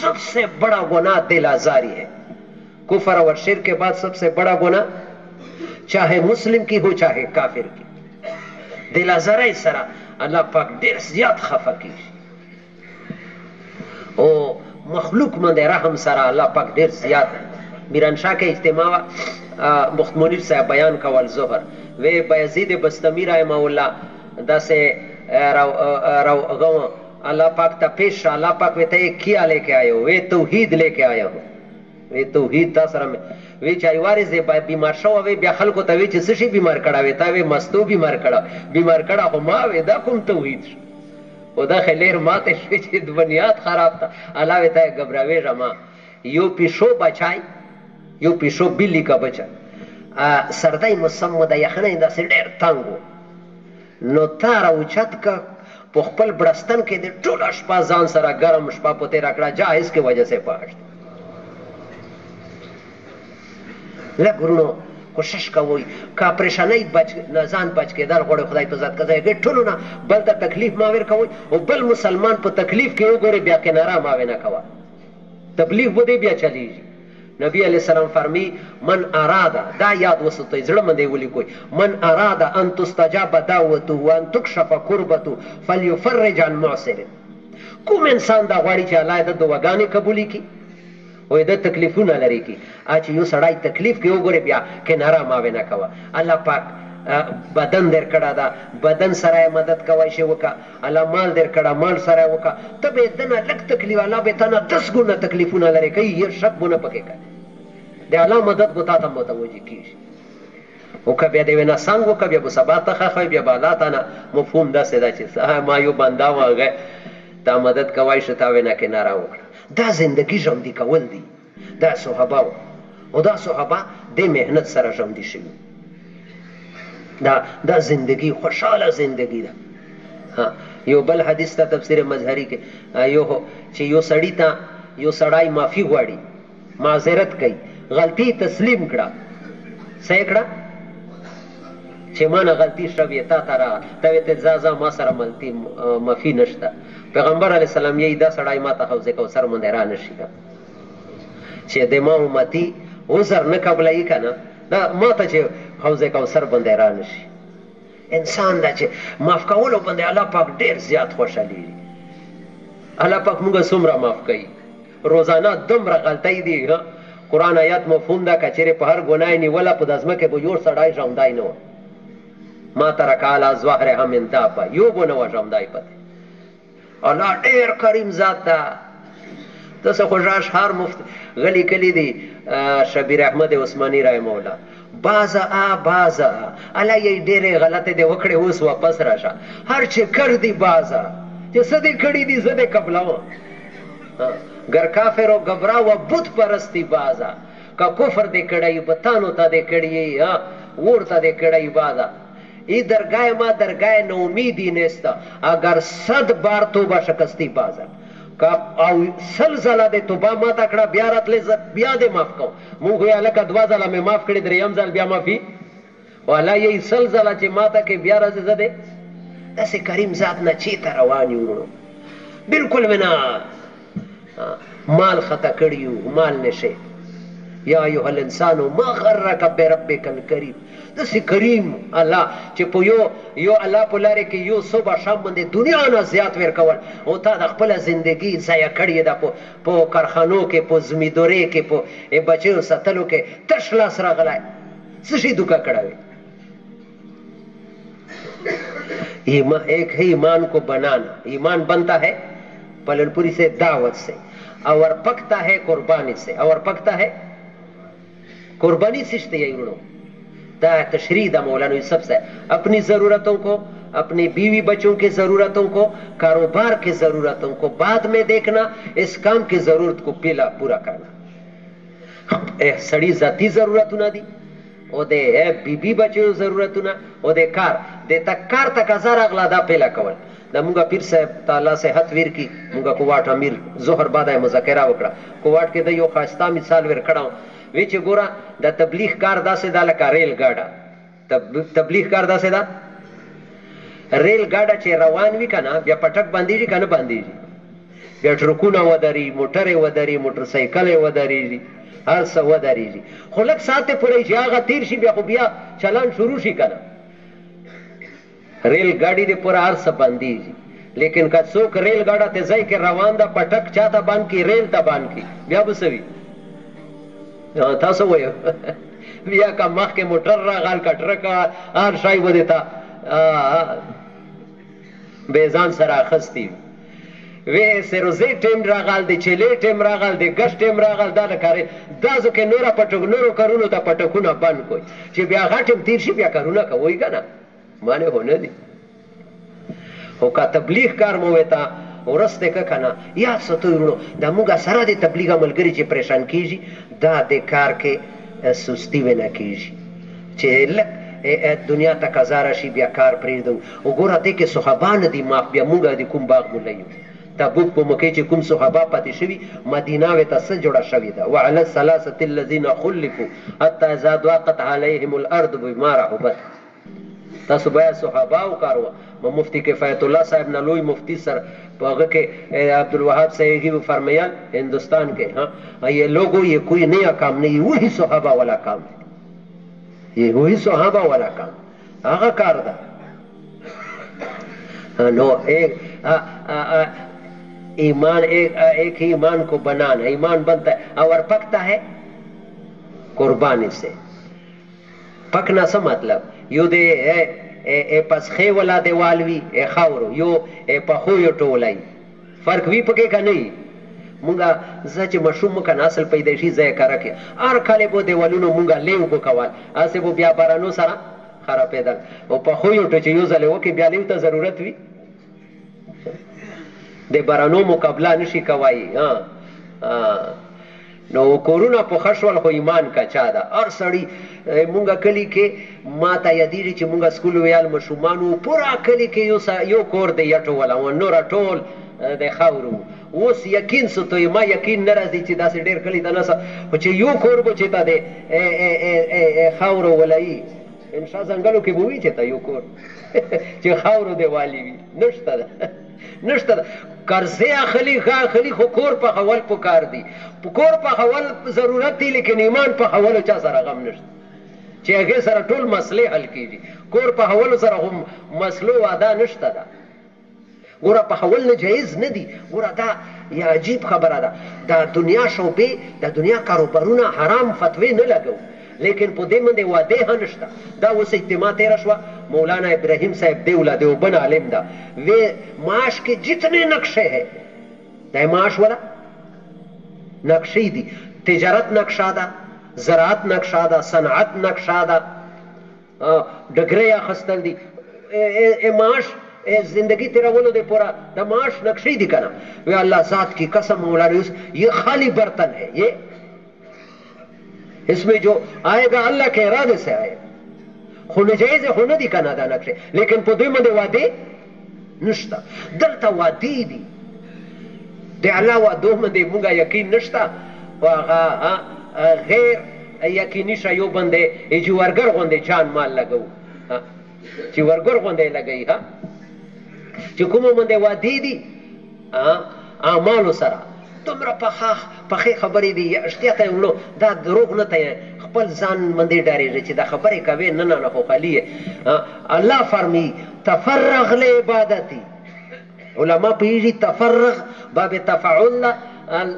सबसे बड़ा गुनाह दिल आजारी है। कुफर और शिर्क के बाद सबसे बड़ा गुनाह, चाहे मुस्लिम की हो चाहे काफिर की, दिल आजारी सरा अल्लाह पाक ढेर ज्यादा खफा की। ओ मखलूक मंदे रहम सरा अल्लाह पाक ढेर ज्यादा। मिरानशाह के इज्तिमा मुफ्त मुनीर साहब बयान कवल जोहर वे बयजीद बस्तमी रहमहुल्लाह दसे राव अल्लाह पाक ता पेश अल्लाह पाक वे ते किया लेके आए हो, वे तौहीद लेके आया हो, वे तौहीद ता सर में वे चाहे वारिस दे बीमार शो वे बया खलको ता वे च सशी बीमार कड़ा वे ता वे मस्तो बीमार कड़ा हो मा वे दा कुम तौहीद ओ दा खलेर माते श बुनियाद खराब था अल्लाह वे ता घबरावे रमा यो पिशो बचाई यो पिशो बिल्ली का बचा सरदाई मुसम्मद यखने इंदा से ढेर तंगो नो तारा उचत का पोखपल ब्रस्तन के दे टोला शपा जान सरा गरम शपा पोते रखड़ा जा इसके वजह से पाठ ले गुरुनो कोशिश का वही का परेशानी बच नजान बच के दर गोड़े खुदाई तो जात कज़ाए के ठुलो ना बल ता तकलीफ मावेर का वही ओ बल मुसलमान पर तकलीफ के गोरे ब्या के नारा मावे ना कवा तकलीफ वो दे ब्या चली जी। नबी अलैहि सलाम फरमी मन अरादा दा याद वसतो जड़ मंदे वली कोई मन अरादा अन तुस्तजाब दावतु व अन तुकशफ कुर्बतु फलयुफरज अन मुअसिर। कुम इंसान दा वाड़ी च अल्लाह द दुआगाने कबूली की ओ द तकलीफुना लरी की आज यो सड़ाई तकलीफ के ओगरे ब्या के नारा मावे ना कवा अल्लाह पाक बदन देर कड़ा दा बदन सराय मदद कवाई शे वका अल्लाह माल देर कड़ा माल सराय वका तबे दना लग तकलीफ अल्लाह बेतना 10 गुना तकलीफुना लरे कई ये शक बुना पके का दे अल्लाह मदद बुता तम बुता वजी की ओ कबे देवे ना सांगो कबे बुसबात खखै बे बालाता ना मफहूम दा से दा च मा यो बंदा वा गए ता मदद कवाई शतावे ना के नारा वकड़ा दा जिंदगी जमदी कवल दी दा सुहाबा ओ दा सुहाबा दे मेहनत सरा जमदी शी दा जिंदगी खुशहाल जिंदगी दा। हाँ यो बल हदीस ता तफसीर मजहरी के यो हो चे यो सड़ी ता यो सड़ाई माफी गुआड़ी माजरत कई गलती तस्लीम कड़ा सैकड़ा चे माना गलती शब ये ता तारा तवे ते जाजा मा सरा मलती माफी नश्ता पैगंबर अलैहि सलाम ये दा सड़ाई माता हौजे का सर मंदेरा नशीका चे देमा उम्मती उजर न कबलाई का ना दा माता चे हौजे का सर बंदेरा नशी इंसान दा चे माफ कावलो बंदे अल्लाह पाक ढेर ज्यादा खुशहाली अल्लाह पाक मुंगा सुमरा माफ कई रोजाना दमरा गलती दी कुरान आयत मफहूम दा कचरे पहर गुनाह नी वला पदजमा के बुयोर सड़ाई जमदाई नो मा तरका अला ज़हर हम इंता पा यो बो नवा जमदाई पते अल्लाह ढेर करीम जाता तो से खुशाश हार मुफ्त गली कली दी शबीर अहमद उस्मानी रहमहुल्लाह बाजा अल्लाह ये डेरे गलते दे वखड़े उस वापस राशा हर छे कर दी बाजा जे सदे खड़ी दी सदे कबलाओ घर काफिर और घबरा व बुत परस्ती बाजा का कुफर दे कड़ाई बतानो ता दे कड़ी वोरता दे कड़ाई बाजा ई दरगाह मा दरगाह न उम्मीदी नेस्ता अगर 100 बार तोबा शकस्ती बाजा का आउ सलसला दे तोबा माता कड़ा ब्यारत ले ब्या दे माफ को मुंह हुआ लका दवाजला में माफ कड़ी दे यमजल ब्या माफी वाला ये सलसला चे माता के ब्यारा से जदे ऐसे करीम जात ना चीता रवानी उनो बिल्कुल बिना माल खता कड़ियो माल नशे या अय्युहल इंसानु मा गर्रक बिरब्बिकल करीम दसी करीम अल्लाह चे पो यो अल्लाह पुलारे के यो सुबह शाम बंदे दुनिया ना ज्यात वेर कवल होता द खपल जिंदगी जाया कड़िए दा पो कारखानों के पो जमींदोरे के पो ए बच्चों सतलो के तशला सरा गलाए सशी दुका कड़ावे एक है ईमान को बनाना ईमान बनता है पलनपुरी से दावत से और पकता है कुर्बानी से और पकता है कुर्बानी से तशरीह दा मौलाना सबसे अपनी जरूरतों को अपनी बीवी बच्चों की जरूरतों को कारोबार की जरूरतों को बाद में देखना इस काम की जरूरत को पहला पूरा करना सड़ी जाती जरूरत ना दी ओदे बीबी बच्चों जरूरत ना ओदे कार दे तक कार तक हजार अगला दा पहला कवल दा मुंगा पीर साहब ताला से हथवीर की मुंगा कुवाट अमीर जोहर बादा मुज़ाकरा वकड़ा कुवाट के दयो खास्ता मिसाल वेर खड़ा विच गोरा दा तबलीग कार दा से दाला का रेल गाड़ा तबलीग कार दा से दा रेल गाड़ा चे रवान भी कना या पटक बांधी जी कना बांधी जी بیا ټرکونه ودرېږي، موټرې ودرېږي، موټر سایکلې ودرېږي، هر څه ودرېږي. خو لږ ساعتې پورې چې هغه تېر شي بیا خو بیا چلان شروع شي که نه، ریل ګاډي دې پوره هر څه بندېږي. لیکن که څوک ریل ګاډه ته ځای کې روان ده پټک چاته بند کړي، ریل ته بند کړي، بیا به څه وي؟ تاسو وایو بیا که مخکې موټر راغل که ټرک هر شی به دې ته بې ځان سره اخیستی وي. سروزې ټیم راغل دی، چلې ټیم راغل دی، ګش ټیم راغل، دا د کارې داسو کې نورو کارونو ته پټکونه بند کوئ چې بیا هغه ټیم تېر شي بیا کارونه کوئ که نه، معنې خو نه دي. خو که تبلیغ کار مو ویته ورس دی که که نه یاد ساتئ وروڼو، دا موږ سره د تبلیغه ملګري چې پریشان کېږي دا د کار کې سستی ونه کېږي چې لږ دنیا ته قضا راشي بیا کار پرېږدو. وګوره دې کې صحابه نه دي معاف، بیا موږ د کوم باغ مولی یو. تبوک په موقع چې کوم صحابه پاتې شوي مدینه ورته څه جوړه شوې ده، وعلى الثلاثة الذين خلفوا حتى اذا ضاقت عليهم الارض بما رحبت. تاسو باید صحابه وکاروه. مفتی کفایت الله صاحب نه لوی مفتی سر په هغه کې عبدالوهاب صاحب فرمایل هندوستان کې हाँ ये लोगों ये कोई नया काम नहीं, वही صحابہ वाला काम है, ये वही صحابہ वाला काम هغه کار ده. नो एक ईमान एक ही ईमान को बनाना, ईमान बनता है और पकता है कुर्बानी से. पकना सा मतलब यो दे पसخې ولا دیوال وي خاورو یو پخو یو ټولای فرق وی پکې کا نه. مونږه زه چې مشوم مکن اصل پیدایشي ځای کار کې هر کله بو دیوالونو مونږه لیو کو کول اسه بو بیا بارانو سره خرابېدل او پخو یو ټچ یو ځله وکي بیا لیو ته ضرورت وي د بارانو مقابله نشي کوي. نو کورونه په خشول خو ایمان کا چا ده. هر سړی مونږه کلی کې ما ته یادېږي چې مونږه سکول ویال مشومانو پورا کلی کې یو کور دی یټوله و نور ټول د خاورو. اوس یقین ستوي ما یقین نه راځي چې داسې ډېر کلی ته نسه خو چې یو کور به چې ته د خاورو ولایي انشا ځنګلو کې به وي چې ته یو کور چې خاورو دیوالي وي نشته ده نشته ده. قرضې اخلي ښه اخلي خو کور پخول پکار دي. کور پخول ضرورت دی لیکن ایمان پخولو چا سره غم نشته چې هغې سره ټول مسلې حل کېږي. کور پخولو سره خو مسلو واده نشته ده. ګوره پخول نه جایز نه دي. ګوره دا یا عجیب خبره ده. د دنیا شعبې د دنیا کاروبارونه حرام فتوې نه لګو لیکن په دې باندې واده هم نشته. دا اوس اجتماع تېره شوه مولانا ابراهیم صاحب دیولا دیوبند عالم ده وی معاش کے جتنے نقشے ہیں دا معاش والا نقشې دي. تجارت نقشه ده, زراعت نقشه ده, صنعت نقشه ده, ډګرې اخیستل دي, معاش زندگی تیرولو دے پورا دا معاش نقشې دي کنه. وی اللہ ذات کی قسم مولانا یہ خالی برتن ہے, یہ اس میں جو آئے گا اللہ کے ارادے سے آئے گا. خو نجایز خو نه دي کنه دا نقشې لیکن په دوی باندې وعدې نشته. دلته وعدې دي د الله وعدو باندې مونږه یقین نشته خو هغه غیر یقیني شیو باندې جوارګر غوندې جان مال لګو چې ورګر غوندې لګوي چې کومو باندې وعدې دي اعمالو سره دومره پخې خبرې دي اشتیا ته وړو دا دروغ نه ته خپل ځان باندې ډارېږي چې دا خبرې کوې نه نه خو خالي الله فرمي تفرغ لعبادتي. علما پوهېږي تفرغ باب تفعل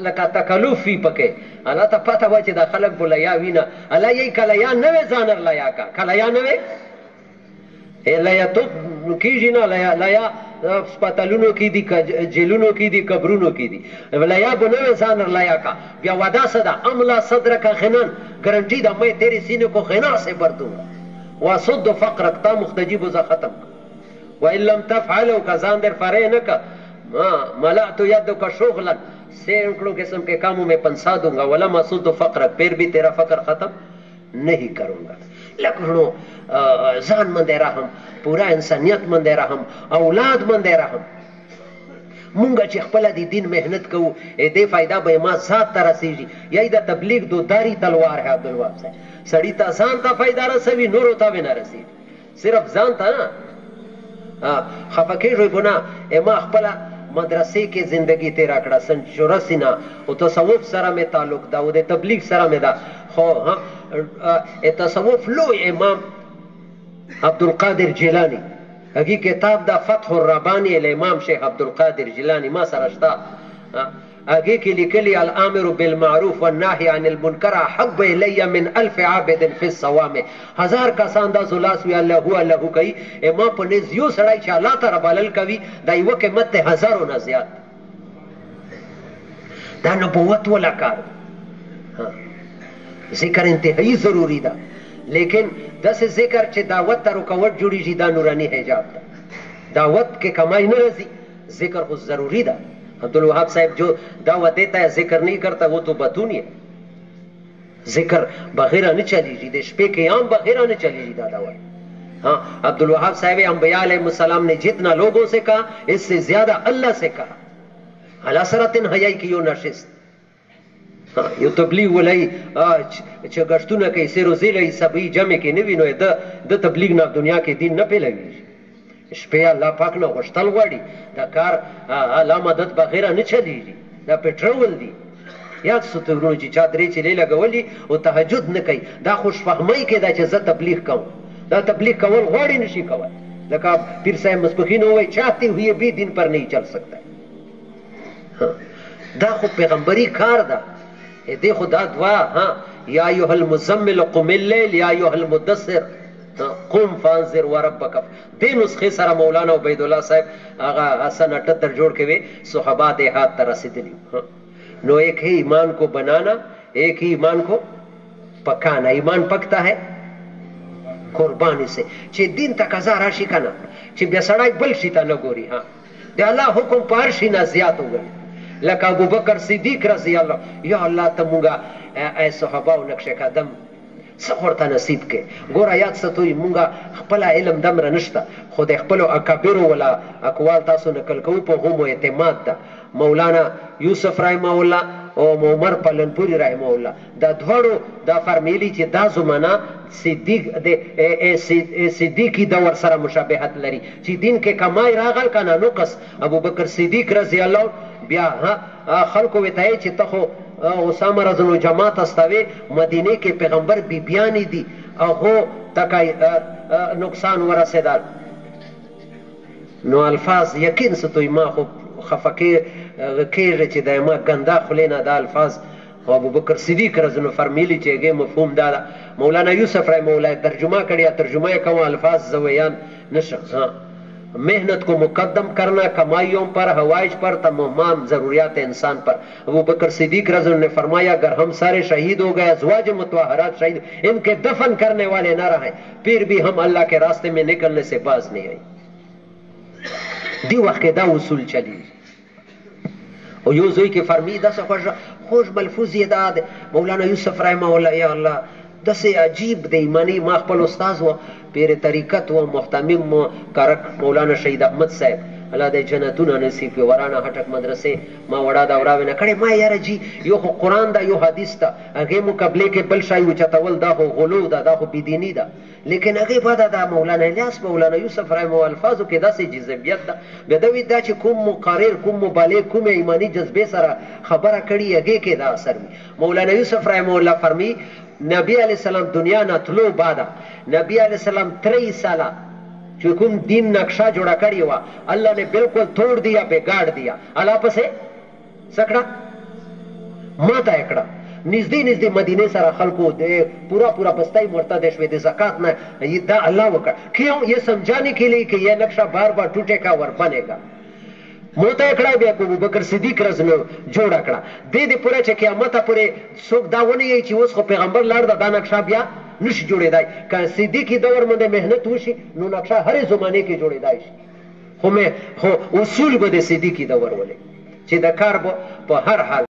لکه تکلف وي پکې. الله ته پته وه چې دا خلک به لیا وینه الله یې که لیا نه وې ځان لیا کا که لیا نه وې لیاتوب کېږي نه لیا سپتالونو کې دي جیلونو کې دي قبرونو کې دي لیا به نه وې ځان لیا کا. بیا وعده څه ده املا صدرک غنن گارنٹی دا میں تیرے سینے کو غنا سے بھر دوں گا واسد فقرک تا مختجب ز ختم کا وان لم تفعلوا کزان در فرے نہ کا ملأت یدک شغلا سینکڑوں قسم کے کاموں میں پنسا دوں گا ولم اسد فقرک پھر بھی تیرا فقر ختم نہیں کروں گا. لکھنو ځان باندې رحم, پورا انسانیت باندې رحم, اولاد باندې رحم. مونږ چې خپله د دین محنت کوو دې فایده به ما ذات ته رسېږي. یا د تبلیغ دوداری تلوار ہے عبدالوهاب صاحب. سړي ته ځان ته فایده رسوي نورو ته به نه رسېږي, صرف ځان ته نه. خفه کېږئ خو نه ما خپله مدرسې کې زندگی تیرا کړه سن 84 نه او تصوف سره مې تعلق دا او د تبلیغ سره مې دا خو تصوف لوی امام عبدالقادر جیلانی هغه کتاب دا فتح الربانی الامام شیخ عبدالقادر جیلانی ما سره شته هغه کې لیکلي الامر بالمعروف والنهي عن المنکر احب الی من 1000 عابد فی الصوامع 1000 کسان دا زلاس وی الله هو الله کوي امام په نس یو سړی چې الله تعالی بلل کوي دا یو قیمت ته هزارو نه زیات دا نبوت ولا کار ذکر انتهایی ضروری ده لیکن داسې ذکر چې دعوت ته رکاوټ جوړیږي دا نورانی حجاب ده دعوت کې کمائی نه راځي ذکر خو ضروری ده عبدالوهاب صاحب جو دعوت دیتا ہے ذکر نہیں کرتا وہ تو بتونی ہے ذکر بغیرہ نہ چلی جی دے شپے قیام بغیرہ نہ چلی جی دا دعوت ہاں عبدالوهاب صاحب انبیاء علیہ السلام نے جتنا لوگوں سے کہا اس سے زیادہ اللہ سے کہا علی سرتن حیائی کی یو نشست یو تبلیغ ولای چې غشتونه کوي سیرو زیلای سبي جمع کې نه وینو د تبلیغ نه دنیا کې دین نه پیلوي شپې الله پاک نه غشتل غواړي دا کار الله مدد بغیر نه چلیږي دا پټرول دی یاد ستورو چې چا درې چلې لګولي او تهجد نه کوي دا خوش فهمي کې دا چې زه تبلیغ کوم دا تبلیغ کول غواړي نشي کول لکه پیر صاحب مسبخین وایي چاہتے ہوئے بھی دین پر نہیں چل سکتا دا خو پیغمبري کار ده دې خو دا دعا یا ایها المزمل قم الليل یا ایها المدثر قم فانذر وربک دې نسخې سره مولانا عبید الله صاحب هغه سن 78 جوړ کوي صحابه دې هات ته رسیدلی نو ایک ہی ایمان کو بنانا ایک ہی ایمان کو پکانا ایمان پکتا ہے قربانی سے چې دین تقاضا راشي کنه چې بیا سړی بل شي ته نه ګوري د الله حکم په هر شي نه زیات وګڼي لکه ابوبکر صدیق رضی الله یا الله ته مونږه ای صحابه او نقش قدم څه ورته نصیب کې ګوره یاد ستوي مونږه خپل علم دمره نشته خو د خپلو اکابرو ولا اقوال تاسو نقل کوو په هغومو اعتماد ده مولانا یوسف رحمه الله او عمر پلنپوری رحمه الله دا دواړو دا فرمیلی چې دا زمانه صدیقی دور سره مشابهت لري چې دین کې کمای راغل کنه نقص ابوبکر صدیق رضی الله بیا خلکو وتای چې ته خو اسامه رضی الله جماعت استوي مدینه کې پیغمبر بیبیانی دي هغه تکای نقصان ورسېدل نو الفاظ یقین ستوي ما خو خفقه کېږي چې دایما ګنده خولې نه دا الفاظ ابوبکر صدیق رضی الله فرمیلی چې هغه مفهوم دا مولانا یوسف رحمه الله ترجمه کړی ترجمه کوم الفاظ زویان نشه محنت کو مقدم کرنا کمائیوں پر ہوائش پر تمام ضروریات انسان پر ابوبکر صدیق رضی اللہ نے فرمایا اگر ہم سارے شہید ہو گئے ازواج مطہرات شہید ان کے دفن کرنے والے نہ رہیں پھر بھی ہم اللہ کے راستے میں نکلنے سے باز نہیں آئی دی وقت دا اصول چلی او یو زوی کې فرمی داسې خوش ملفوظ یې دا دی مولانا یوسف رحمه الله یا الله داسې عجیب دی ایمانی ما خپل استاذ و پیر طریقت و محتمم و کارک مولانا شهید احمد صاحب الله دې جنتونه نصیب کړي ورانه هټک مدرسې ما وړا دا وراوینه کړې ما یاره جی یو خو قرآن ده یو حدیث ده هغې مقابلې کې بل شی اوچتول دا خو غلو ده دا خو بېدیني ده لیکن هغې بعده دا مولانا الیاس مولانا یوسف رحمه الفاظو کې داسې جذبیت ده بیا دا وي دا چې کوم مقرر کوم مبالغ کومې ایماني جذبې سره خبره کړي هغې کې دا اثر وي مولانا یوسف رحمه الله فرمی نبی علیہ السلام دنیا نہ تلو بعد نبی علیہ السلام 3 سالہ جو کوم دین نقشہ جوڑا کری ہوا اللہ نے بالکل توڑ دیا بگاڑ دیا اللہ پسے سکڑا ماتا اکڑا نزدی نزدی مدینے سارا خلقو دے پورا پورا بستائی مرتد شوے دے زکاة نہ یہ دا اللہ وکڑ کیوں یہ سمجھانے کے لیے کہ یہ نقشہ بار بار ٹوٹے گا اور بنے گا موتا اکڑا بیا کو ابوبکر صدیق رزنو جوڑ اکڑا دے دے پورا چا قیامتا پورے سوک دا ونی ای چی اس خو پیغمبر لار دا نقشہ بیا نش جوڑے دائی کہ صدیقی دور مندے محنت ہوشی نو نقشہ ہر زمانے کے جوڑے دائی شی خو میں اصول با دے صدیقی دور والے چی دا کار با ہر حال